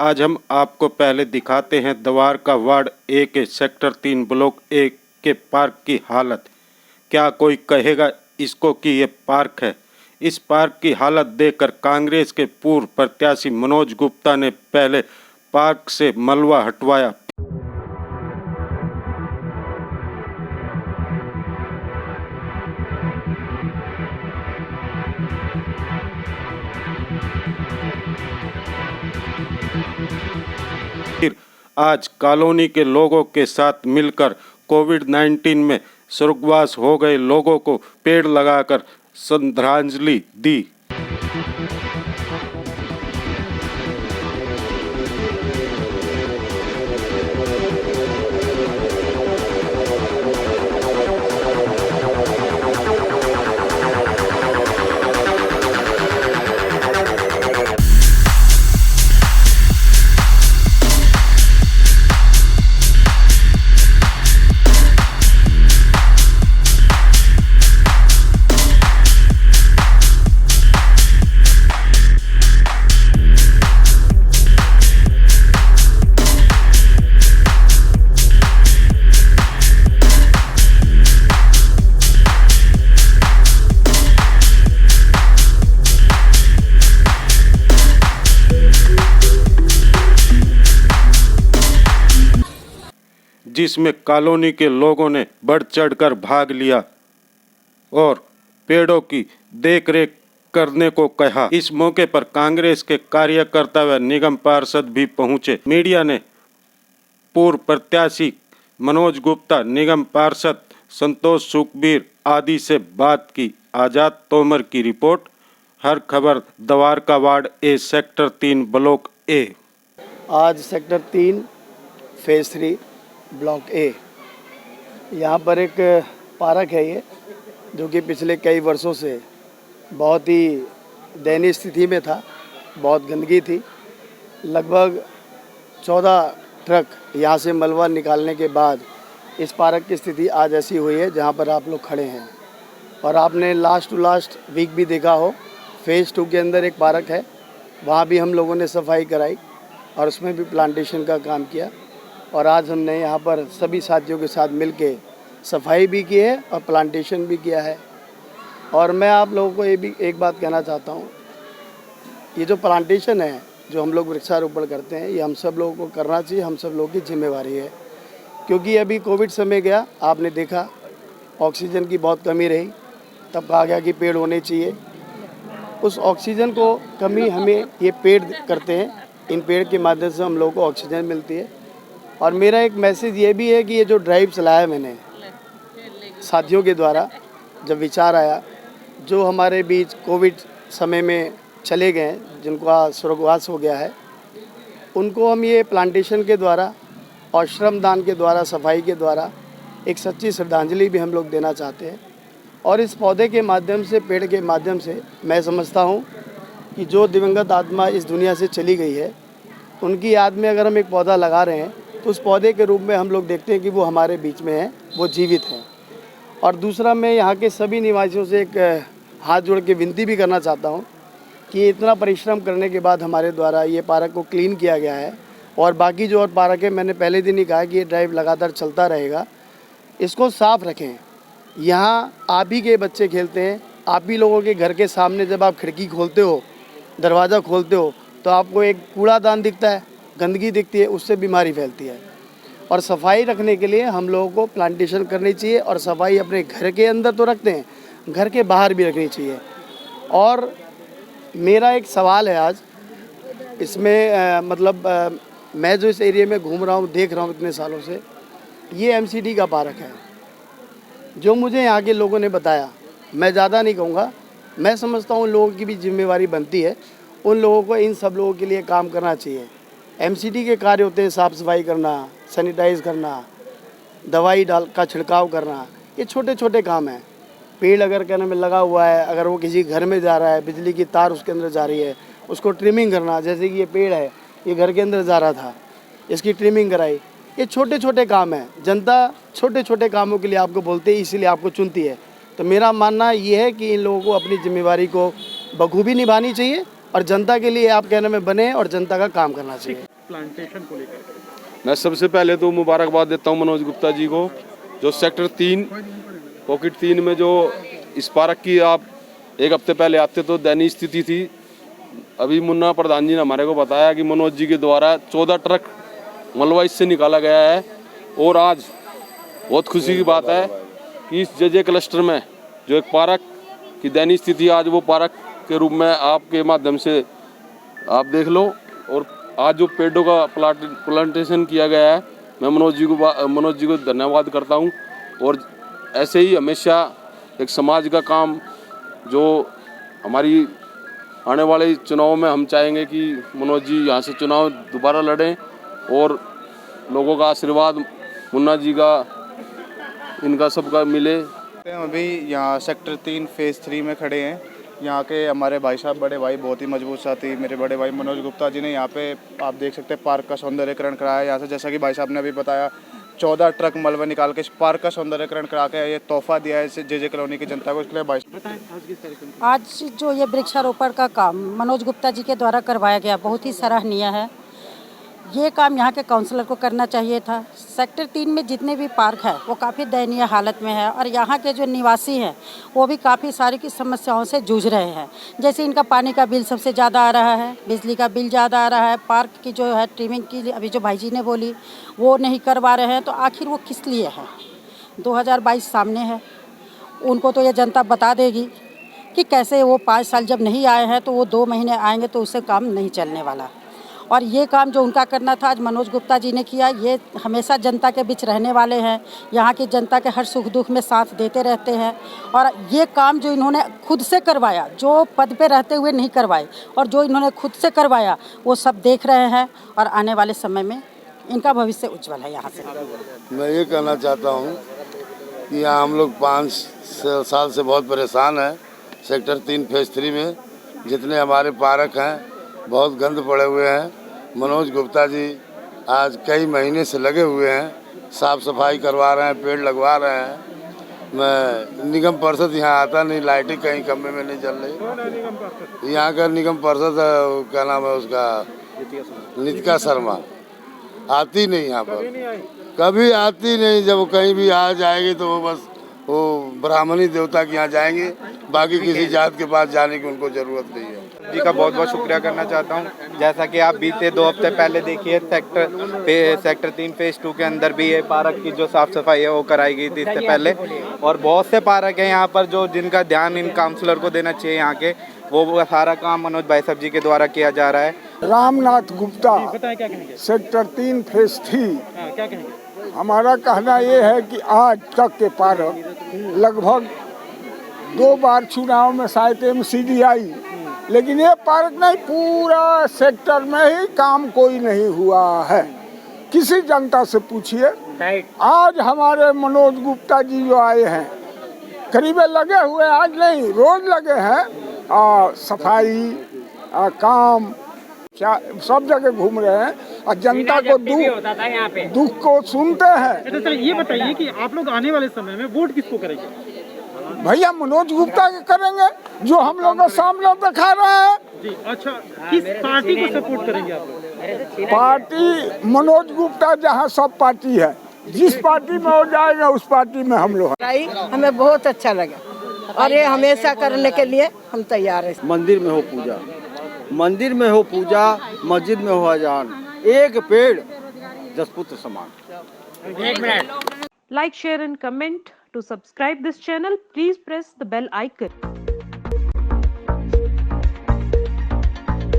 आज हम आपको पहले दिखाते हैं द्वारका वार्ड ए के सेक्टर 3 ब्लॉक ए के पार्क की हालत। क्या कोई कहेगा इसको कि ये पार्क है? इस पार्क की हालत देखकर कांग्रेस के पूर्व प्रत्याशी मनोज गुप्ता ने पहले पार्क से मलबा हटवाया। फिर आज कॉलोनी के लोगों के साथ मिलकर कोविड-19 में स्वर्गवास हो गए लोगों को पेड़ लगाकर श्रद्धांजलि दी। जिसमें कॉलोनी के लोगों ने बढ़ चढ़कर भाग लिया और पेड़ों की देखरेख करने को कहा। इस मौके पर कांग्रेस के कार्यकर्ता व निगम पार्षद भी पहुंचे। मीडिया ने पूर्व प्रत्याशी मनोज गुप्ता, निगम पार्षद संतोष सुखबीर आदि से बात की। आजाद तोमर की रिपोर्ट। हर खबर Dwarka ward A sector 3 block ए। आज सेक्टर 3 फेज 3 ब्लॉक ए, यहाँ पर एक पार्क है ये, जो कि पिछले कई वर्षों से बहुत ही दयनीय स्थिति में था। बहुत गंदगी थी। लगभग 14 ट्रक यहाँ से मलबा निकालने के बाद इस पार्क की स्थिति आज ऐसी हुई है जहाँ पर आप लोग खड़े हैं। और आपने लास्ट टू लास्ट वीक भी देखा हो, फेज़ 2 के अंदर एक पार्क है, वहाँ भी हम लोगों ने सफाई कराई और उसमें भी प्लांटेशन का काम किया। और आज हमने यहाँ पर सभी साथियों के साथ मिलके सफाई भी की है और प्लांटेशन भी किया है। और मैं आप लोगों को ये भी एक बात कहना चाहता हूँ, ये जो प्लांटेशन है, जो हम लोग वृक्षारोपण करते हैं, ये हम सब लोगों को करना चाहिए, हम सब लोगों की जिम्मेवारी है। क्योंकि अभी कोविड समय गया, आपने देखा ऑक्सीजन की बहुत कमी रही, तब कहा गया कि पेड़ होने चाहिए। उस ऑक्सीजन को कमी हमें ये पेड़ करते हैं, इन पेड़ के माध्यम से हम लोगों को ऑक्सीजन मिलती है। और मेरा एक मैसेज ये भी है कि ये जो ड्राइव चलाया मैंने साथियों के द्वारा, जब विचार आया, जो हमारे बीच कोविड समय में चले गए, जिनका स्वर्गवास हो गया है, उनको हम ये प्लांटेशन के द्वारा और श्रमदान के द्वारा, सफाई के द्वारा एक सच्ची श्रद्धांजलि भी हम लोग देना चाहते हैं। और इस पौधे के माध्यम से, पेड़ के माध्यम से, मैं समझता हूँ कि जो दिवंगत आत्मा इस दुनिया से चली गई है, उनकी याद में अगर हम एक पौधा लगा रहे हैं तो उस पौधे के रूप में हम लोग देखते हैं कि वो हमारे बीच में है, वो जीवित है। और दूसरा, मैं यहाँ के सभी निवासियों से एक हाथ जोड़ के विनती भी करना चाहता हूँ कि इतना परिश्रम करने के बाद हमारे द्वारा ये पार्क को क्लीन किया गया है और बाकी जो और पार्क है, मैंने पहले दिन ही कहा कि ये ड्राइव लगातार चलता रहेगा, इसको साफ़ रखें। यहाँ आप ही के बच्चे खेलते हैं, आप ही लोगों के घर के सामने जब आप खिड़की खोलते हो, दरवाज़ा खोलते हो, तो आपको एक कूड़ादान दिखता है, गंदगी दिखती है, उससे बीमारी फैलती है। और सफाई रखने के लिए हम लोगों को प्लांटेशन करनी चाहिए और सफाई अपने घर के अंदर तो रखते हैं, घर के बाहर भी रखनी चाहिए। और मेरा एक सवाल है आज इसमें, मैं जो इस एरिया में घूम रहा हूँ, देख रहा हूँ इतने सालों से, ये एमसीडी का पार्क है। जो मुझे यहाँ के लोगों ने बताया, मैं ज़्यादा नहीं कहूँगा, मैं समझता हूँ लोगों की भी जिम्मेवारी बनती है, उन लोगों को, इन सब लोगों के लिए काम करना चाहिए। एमसीडी के कार्य होते हैं साफ़ सफाई करना, सैनिटाइज़ करना, दवाई का छिड़काव करना, ये छोटे छोटे काम हैं। पेड़ अगर कहने में लगा हुआ है, अगर वो किसी घर में जा रहा है, बिजली की तार उसके अंदर जा रही है, उसको ट्रिमिंग करना। जैसे कि ये पेड़ है, ये घर के अंदर जा रहा था, इसकी ट्रिमिंग कराई। ये छोटे छोटे काम हैं। जनता छोटे छोटे कामों के लिए आपको बोलते हैं, इसीलिए आपको चुनती है। तो मेरा मानना ये है कि इन लोगों को अपनी जिम्मेवारी को बखूबी निभानी चाहिए और जनता के लिए आप कहने में बने और जनता का काम करना चाहिए। प्लांटेशन को लेकर मैं सबसे पहले तो मुबारकबाद देता हूं मनोज गुप्ता जी को, जो सेक्टर 3 पॉकेट 3 में जो इस पार्क की आप एक हफ्ते पहले आते तो दयनीय स्थिति थी। अभी मुन्ना प्रधान जी ने हमारे को बताया कि मनोज जी के द्वारा 14 ट्रक मलबा इससे निकाला गया है। और आज बहुत खुशी की बात है कि इस जेजे क्लस्टर में जो एक पार्क की दयनीय स्थिति, आज वो पार्क के रूप में आपके माध्यम से आप देख लो। और आज जो पेड़ों का प्लांटेशन किया गया है, मैं मनोज जी को धन्यवाद करता हूं। और ऐसे ही हमेशा एक समाज का काम, जो हमारी आने वाले चुनाव में हम चाहेंगे कि मनोज जी यहाँ से चुनाव दोबारा लड़ें और लोगों का आशीर्वाद मुन्ना जी का, इनका सबका मिले। हम अभी यहाँ सेक्टर 3 फेज़ 3 में खड़े हैं। यहाँ के हमारे भाई साहब, बड़े भाई, बहुत ही मजबूत साथी मेरे बड़े भाई मनोज गुप्ता जी ने यहाँ पे आप देख सकते हैं पार्क का सौंदर्यकरण कराया। यहाँ से जैसा कि भाई साहब ने अभी बताया 14 ट्रक मलबा निकाल के इस पार्क का सौंदर्यकरण करा के ये तोहफा दिया है इस जेजे कॉलोनी की जनता को। इसके लिए भाई आज जो ये वृक्षारोपण का काम मनोज गुप्ता जी के द्वारा करवाया गया बहुत ही सराहनीय है। ये काम यहाँ के काउंसलर को करना चाहिए था। सेक्टर 3 में जितने भी पार्क है वो काफ़ी दयनीय हालत में है और यहाँ के जो निवासी हैं वो भी काफ़ी सारी की समस्याओं से जूझ रहे हैं। जैसे इनका पानी का बिल सबसे ज़्यादा आ रहा है, बिजली का बिल ज़्यादा आ रहा है, पार्क की जो है ट्रिमिंग की अभी जो भाई जी ने बोली वो नहीं करवा रहे हैं। तो आखिर वो किस लिए है? 2022 सामने है, उनको तो ये जनता बता देगी कि कैसे वो 5 साल जब नहीं आए हैं तो वो 2 महीने आएंगे तो उससे काम नहीं चलने वाला। और ये काम जो उनका करना था आज मनोज गुप्ता जी ने किया। ये हमेशा जनता के बीच रहने वाले हैं, यहाँ की जनता के हर सुख दुख में साथ देते रहते हैं। और ये काम जो इन्होंने खुद से करवाया, जो पद पे रहते हुए नहीं करवाए और जो इन्होंने खुद से करवाया, वो सब देख रहे हैं और आने वाले समय में इनका भविष्य उज्जवल है। यहाँ से मैं ये कहना चाहता हूँ कि यहाँ हम लोग 5 साल से बहुत परेशान हैं। सेक्टर 3 फेज़ 3 में जितने हमारे पार्क हैं बहुत गंद पड़े हुए हैं। मनोज गुप्ता जी आज कई महीने से लगे हुए हैं, साफ़ सफाई करवा रहे हैं, पेड़ लगवा रहे हैं। मैं निगम पार्षद यहाँ आता नहीं, लाइटें कहीं कमरे में नहीं जल रही। यहाँ का निगम पार्षद क्या नाम है उसका, नितिका शर्मा, आती नहीं यहाँ पर, कभी आती नहीं। जब कहीं भी आ जाएगी तो वो बस वो ब्राह्मणी देवता के यहाँ जाएंगे, बाकी किसी जात के पास जाने की उनको ज़रूरत नहीं है। जी का बहुत बहुत शुक्रिया करना चाहता हूँ। जैसा कि आप बीते 2 हफ्ते पहले देखिए सेक्टर 3 फेज़ 2 के अंदर भी ये पार्क की जो साफ़ सफाई है वो कराई गई थी इससे पहले। और बहुत से पार्क हैं यहाँ पर जो जिनका ध्यान इन काउंसलर को देना चाहिए। यहाँ के वो सारा काम मनोज भाई साहब जी के द्वारा किया जा रहा है। Ramnath Gupta, sector 3 phase 3। क्या कहेंगे? हमारा कहना ये है कि आज तक के पार्क लगभग 2 बार चुनाव में शायद MCD आई, लेकिन ये पार्क नहीं, पूरा सेक्टर में ही काम कोई नहीं हुआ है। किसी जनता से पूछिए। आज हमारे मनोज गुप्ता जी जो आए हैं, करीब लगे हुए, आज नहीं रोज लगे हैं, सफाई काम क्या सब जगह घूम रहे हैं और जनता को दुख को सुनते हैं। तो ये बताइए कि आप लोग आने वाले समय में वोट किसको करेंगे? भैया मनोज गुप्ता के करेंगे, जो हम लोग का सामने दिखा रहे हैं। जी, अच्छा, किस पार्टी को सपोर्ट करेंगे आप लोग? पार्टी मनोज गुप्ता, जहाँ सब पार्टी है, जिस पार्टी में हो जाएगा उस पार्टी में हम लोग। हमें बहुत अच्छा लगा और ये हमेशा करने के लिए हम तैयार हैं। मंदिर में हो पूजा, मंदिर में हो पूजा, मस्जिद में हो अजान, एक पेड़ 10 पुत्र समान। 1 minute. Like, share and comment. To subscribe this channel, please press the bell icon.